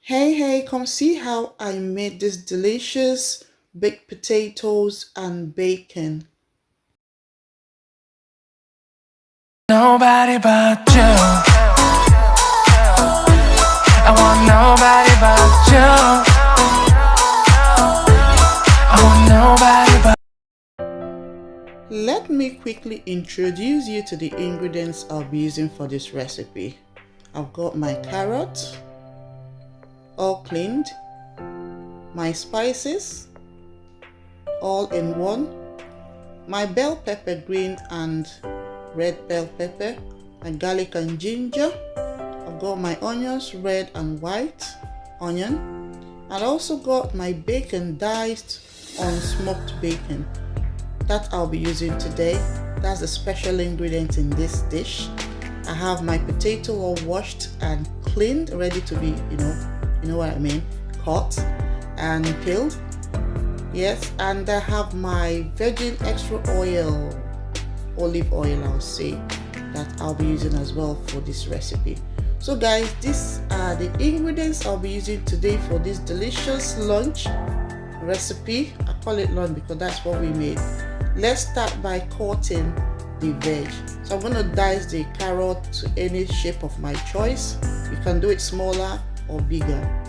Hey, come see how I made this delicious baked potatoes and bacon. Nobody but you. I want nobody but you. I want nobody but Let me quickly introduce you to the ingredients I'll be using for this recipe. I've got my carrot, all cleaned, my spices, all in one, my bell pepper green and red bell pepper, my garlic and ginger. I've got my onions, red and white onion. I also got my bacon diced on smoked bacon that I'll be using today. That's the special ingredient in this dish. I have my potato all washed and cleaned, ready to be, you know what I mean, cut and peeled. Yes, and I have my virgin extra oil, olive oil I'll say, that I'll be using as well for this recipe. So guys, these are the ingredients I'll be using today for this delicious lunch recipe. I call it lunch because that's what we made. Let's start by cutting the veg. So I'm going to dice the carrot to any shape of my choice. You can do it smaller or bigger.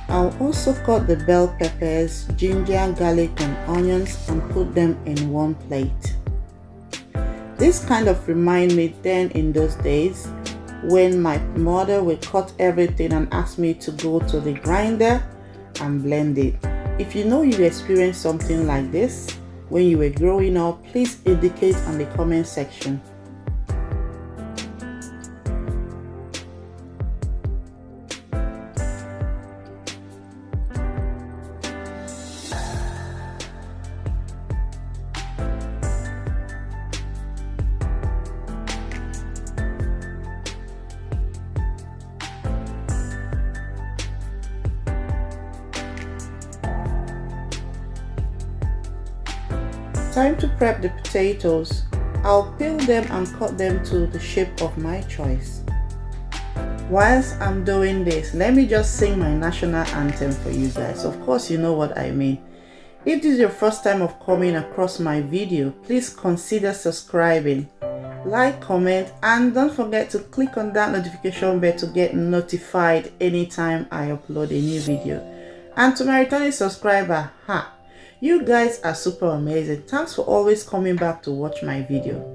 I'll also cut the bell peppers, ginger, garlic and onions and put them in one plate. This kind of remind me then in those days when my mother would cut everything and ask me to go to the grinder and blend it. If you know you experienced something like this when you were growing up, please indicate on the comment section. Time to prep the potatoes. I'll peel them and cut them to the shape of my choice. Whilst I'm doing this, let me just sing my national anthem for you guys. Of course you know what I mean. If this is your first time of coming across my video, please consider subscribing, like, comment, and don't forget to click on that notification bell to get notified anytime I upload a new video. And to my returning subscriber, you guys are super amazing. Thanks for always coming back to watch my video.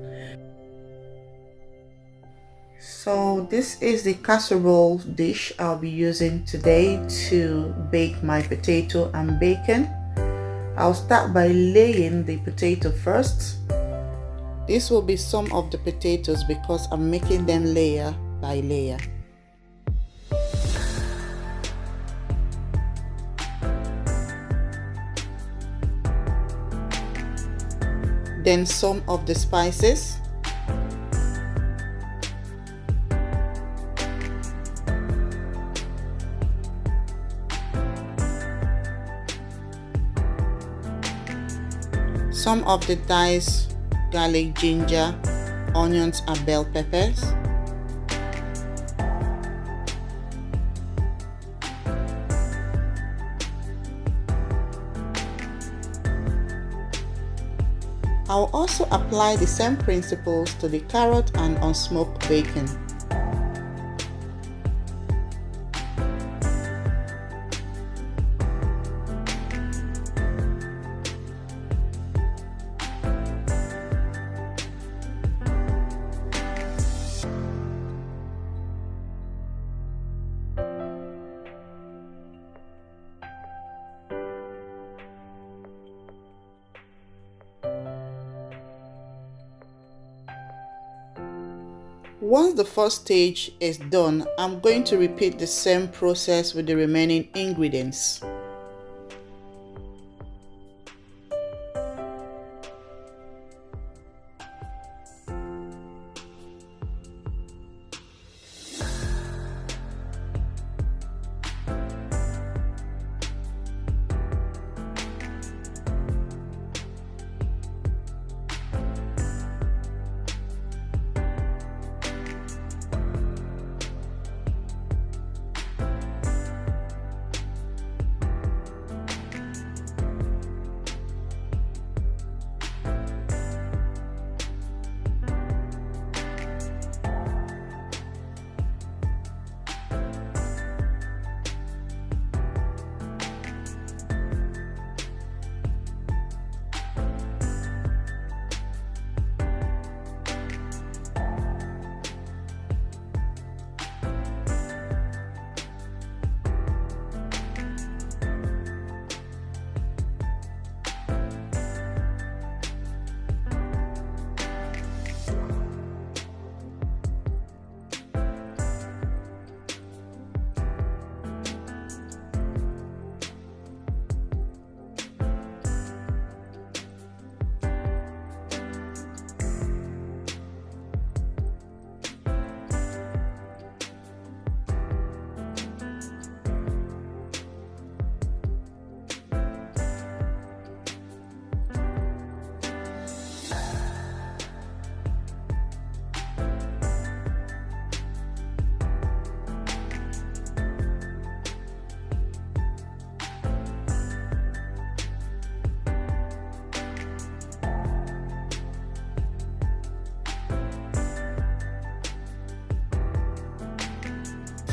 So this is the casserole dish I'll be using today to bake my potato and bacon. I'll start by laying the potato first. This will be some of the potatoes because I'm making them layer by layer. Then some of the spices. Some of the diced garlic, ginger, onions and bell peppers. I'll also apply the same principles to the carrot and unsmoked bacon. Once the first stage is done, I'm going to repeat the same process with the remaining ingredients.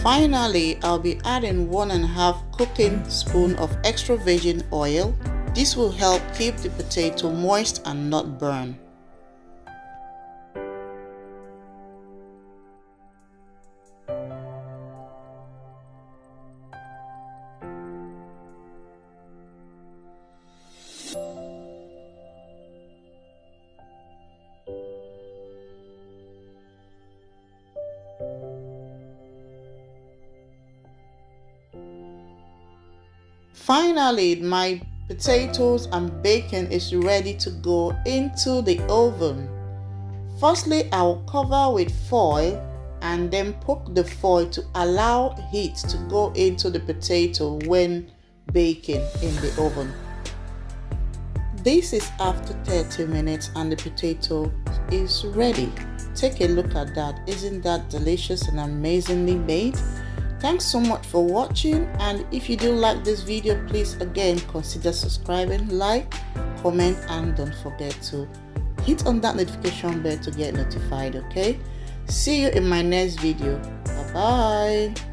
Finally, I'll be adding 1.5 cooking spoon of extra virgin oil. This will help keep the potato moist and not burn. Finally, my potatoes and bacon is ready to go into the oven. Firstly, I will cover with foil and then poke the foil to allow heat to go into the potato when baking in the oven. This is after 30 minutes and the potato is ready. Take a look at that. Isn't that delicious and amazingly made? Thanks so much for watching, and if you do like this video, please again consider subscribing, like, comment, and don't forget to hit on that notification bell to get notified. Okay, see you in my next video. Bye bye.